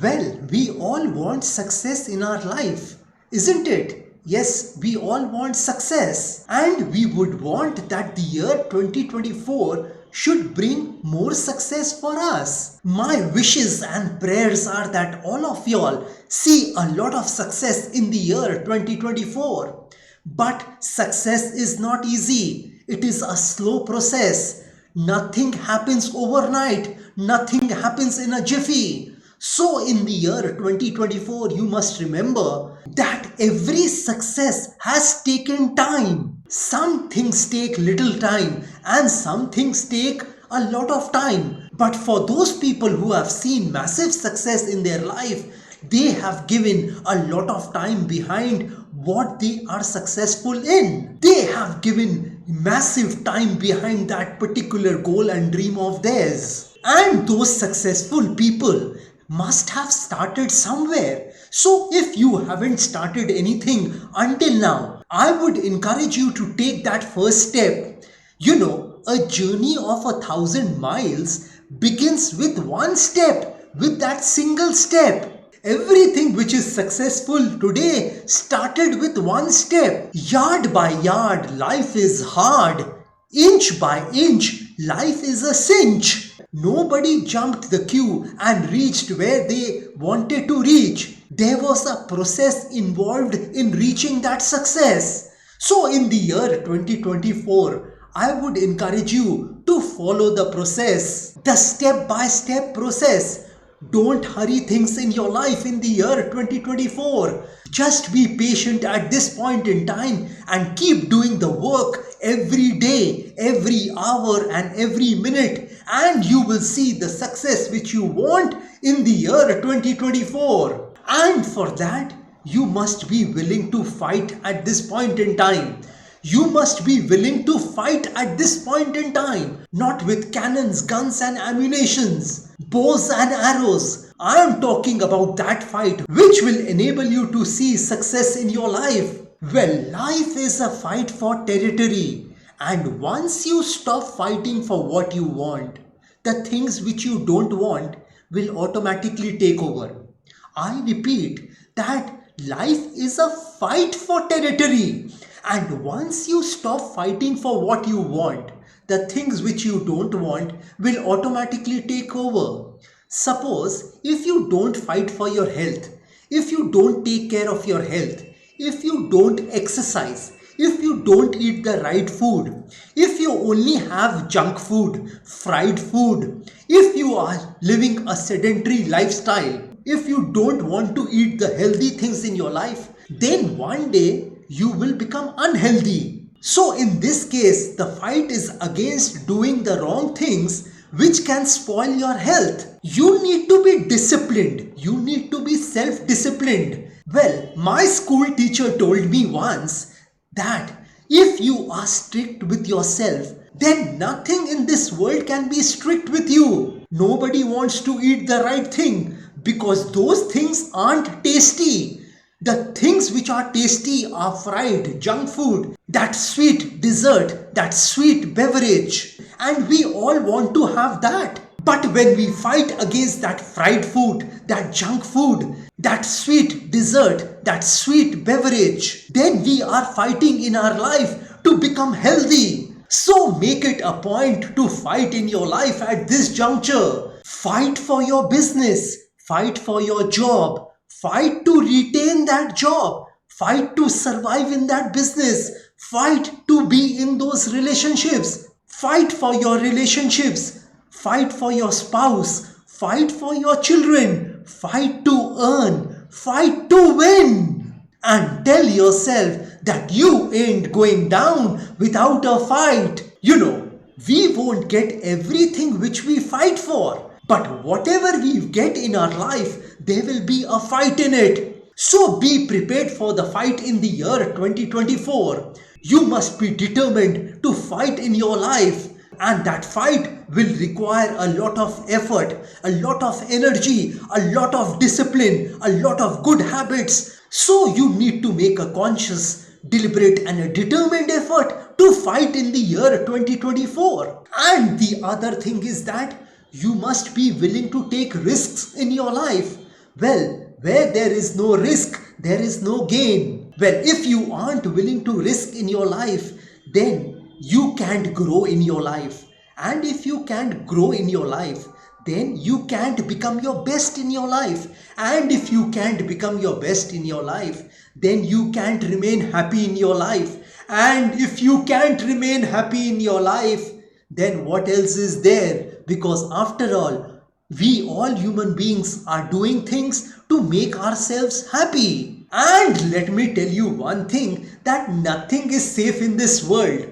Well, we all want success in our life, isn't it? Yes, we all want success, and we would want that the year 2024 should bring more success for us. My wishes and prayers are that all of y'all see a lot of success in the year 2024. But success is not easy. It is a slow process. Nothing happens overnight. Nothing happens in a jiffy. So in the year 2024, you must remember that every success has taken time. Some things take little time and some things take a lot of time. But for those people who have seen massive success in their life, they have given a lot of time behind what they are successful in. They have given massive time behind that particular goal and dream of theirs. And those successful people must have started somewhere. So if you haven't started anything until now, I would encourage you to take that first step. A journey of 1,000 miles begins with one step, with that single step. Everything which is successful today started with one step. Yard by yard, life is hard. Inch by inch, life is a cinch. Nobody jumped the queue and reached where they wanted to reach. There was a process involved in reaching that success. So in the year 2024, I would encourage you to follow the process, the step-by-step process. Don't hurry things in your life in the year 2024. Just be patient at this point in time and keep doing the work every day, every hour and every minute, and you will see the success which you want in the year 2024. And for that, you must be willing to fight at this point in time. You must be willing to fight at this point in time, not with cannons, guns and ammunitions, bows and arrows. I am talking about that fight which will enable you to see success in your life. Well, life is a fight for territory, and once you stop fighting for what you want, the things which you don't want will automatically take over. I repeat that life is a fight for territory. And once you stop fighting for what you want, the things which you don't want will automatically take over. Suppose if you don't fight for your health, if you don't take care of your health, if you don't exercise, if you don't eat the right food, if you only have junk food, fried food, if you are living a sedentary lifestyle, if you don't want to eat the healthy things in your life, then one day you will become unhealthy. So in this case, the fight is against doing the wrong things which can spoil your health. You need to be disciplined. You need to be self-disciplined. Well, my school teacher told me once that if you are strict with yourself, then nothing in this world can be strict with you. Nobody wants to eat the right thing because those things aren't tasty. The things which are tasty are fried, junk food, that sweet dessert, that sweet beverage. And we all want to have that. But when we fight against that fried food, that junk food, that sweet dessert, that sweet beverage, then we are fighting in our life to become healthy. So make it a point to fight in your life at this juncture. Fight for your business, fight for your job. Fight to retain that job. Fight to survive in that business. Fight to be in those relationships. Fight for your relationships. Fight for your spouse. Fight for your children. Fight to earn. Fight to win. And tell yourself that you ain't going down without a fight. We won't get everything which we fight for. But whatever we get in our life, there will be a fight in it. So be prepared for the fight in the year 2024. You must be determined to fight in your life. And that fight will require a lot of effort, a lot of energy, a lot of discipline, a lot of good habits. So you need to make a conscious, deliberate and a determined effort to fight in the year 2024. And the other thing is that you must be willing to take risks in your life. Well, where there is no risk, there is no gain. Well, if you aren't willing to risk in your life, then you can't grow in your life. And if you can't grow in your life, then you can't become your best in your life. And if you can't become your best in your life, then you can't remain happy in your life. And if you can't remain happy in your life, then what else is there? Because after all, we all human beings are doing things to make ourselves happy. And let me tell you one thing, that nothing is safe in this world.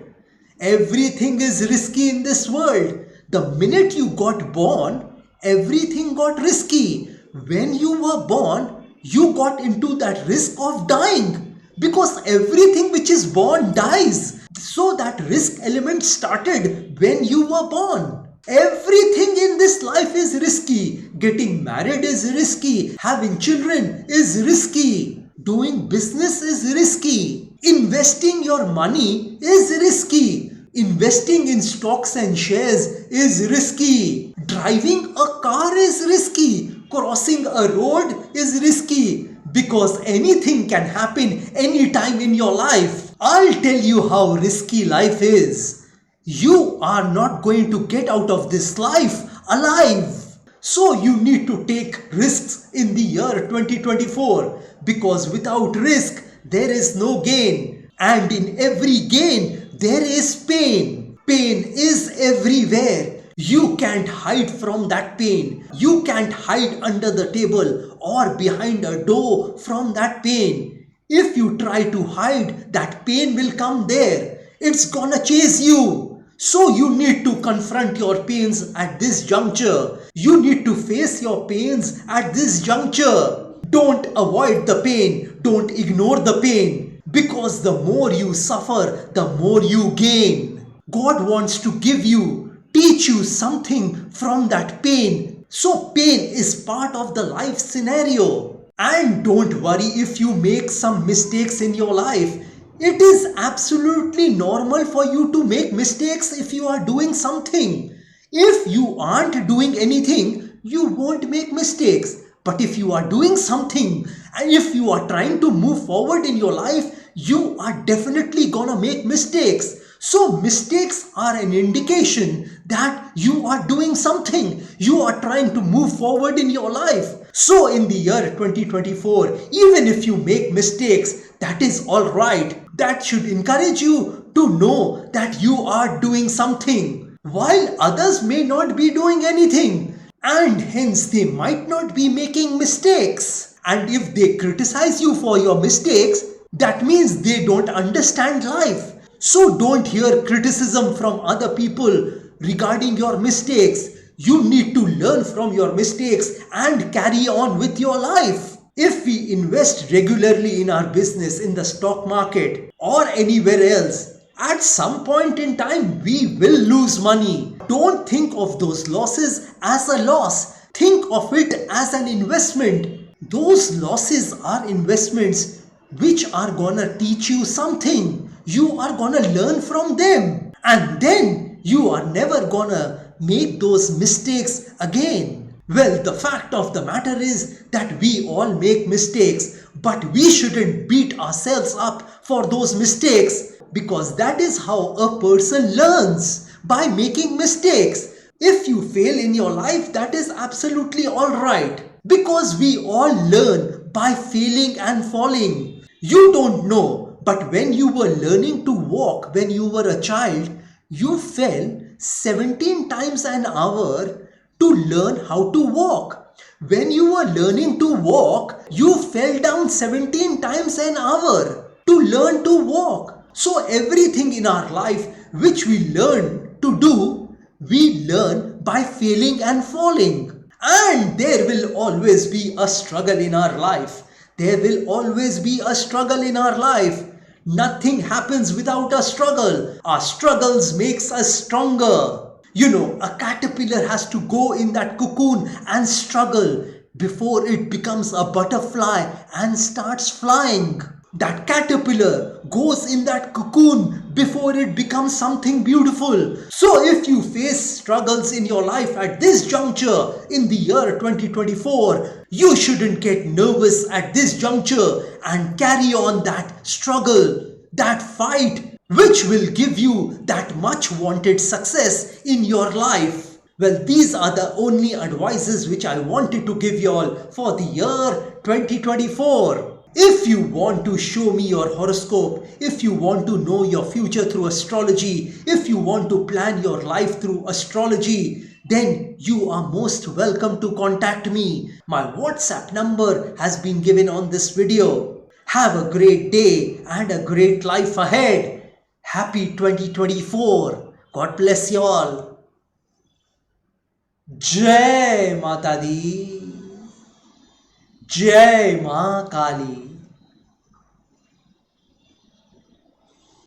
Everything is risky in this world. The minute you got born, everything got risky. When you were born, you got into that risk of dying. Because everything which is born dies. So that risk element started when you were born. Everything in this life is risky. Getting married is risky. Having children is risky. Doing business is risky. Investing your money is risky. Investing in stocks and shares is risky. Driving a car is risky. Crossing a road is risky. Because anything can happen anytime in your life. I'll tell you how risky life is. You are not going to get out of this life alive. So you need to take risks in the year 2024. Because without risk, there is no gain. And in every gain, there is pain. Pain is everywhere. You can't hide from that pain. You can't hide under the table or behind a door from that pain. If you try to hide, that pain will come there. It's gonna chase you. So you need to confront your pains at this juncture. You need to face your pains at this juncture. Don't avoid the pain. Don't ignore the pain. Because the more you suffer, the more you gain. God wants to teach you something from that pain. So pain is part of the life scenario. And don't worry if you make some mistakes in your life. It is absolutely normal for you to make mistakes if you are doing something. If you aren't doing anything, you won't make mistakes. But if you are doing something and if you are trying to move forward in your life, you are definitely gonna make mistakes. So mistakes are an indication that you are doing something. You are trying to move forward in your life. So in the year 2024, even if you make mistakes, that is alright. That should encourage you to know that you are doing something. While others may not be doing anything. And hence they might not be making mistakes. And if they criticize you for your mistakes, that means they don't understand life. So don't hear criticism from other people regarding your mistakes. You need to learn from your mistakes and carry on with your life. If we invest regularly in our business in the stock market or anywhere else, at some point in time we will lose money. Don't think of those losses as a loss. Think of it as an investment. Those losses are investments which are gonna teach you something. You are gonna learn from them. And then you are never gonna make those mistakes again. Well, the fact of the matter is that we all make mistakes, but we shouldn't beat ourselves up for those mistakes, because that is how a person learns, by making mistakes. If you fail in your life, that is absolutely alright, because we all learn by failing and falling. You don't know, but when you were learning to walk when you were a child, you fell 17 times an hour to learn how to walk. When you were learning to walk, you fell down 17 times an hour to learn to walk. So everything in our life which we learn to do, we learn by failing and falling. And there will always be a struggle in our life. There will always be a struggle in our life. Nothing happens without a struggle. Our struggles makes us stronger. You know, a caterpillar has to go in that cocoon and struggle before it becomes a butterfly and starts flying. That caterpillar goes in that cocoon before it becomes something beautiful. So if you face struggles in your life at this juncture in the year 2024, you shouldn't get nervous at this juncture and carry on that struggle, that fight, which will give you that much wanted success in your life. Well, these are the only advices which I wanted to give you all for the year 2024. If you want to show me your horoscope, if you want to know your future through astrology, if you want to plan your life through astrology, then you are most welcome to contact me. My WhatsApp number has been given on this video. Have a great day and a great life ahead. Happy 2024. God bless you all. जय माता दी, जय मां काली।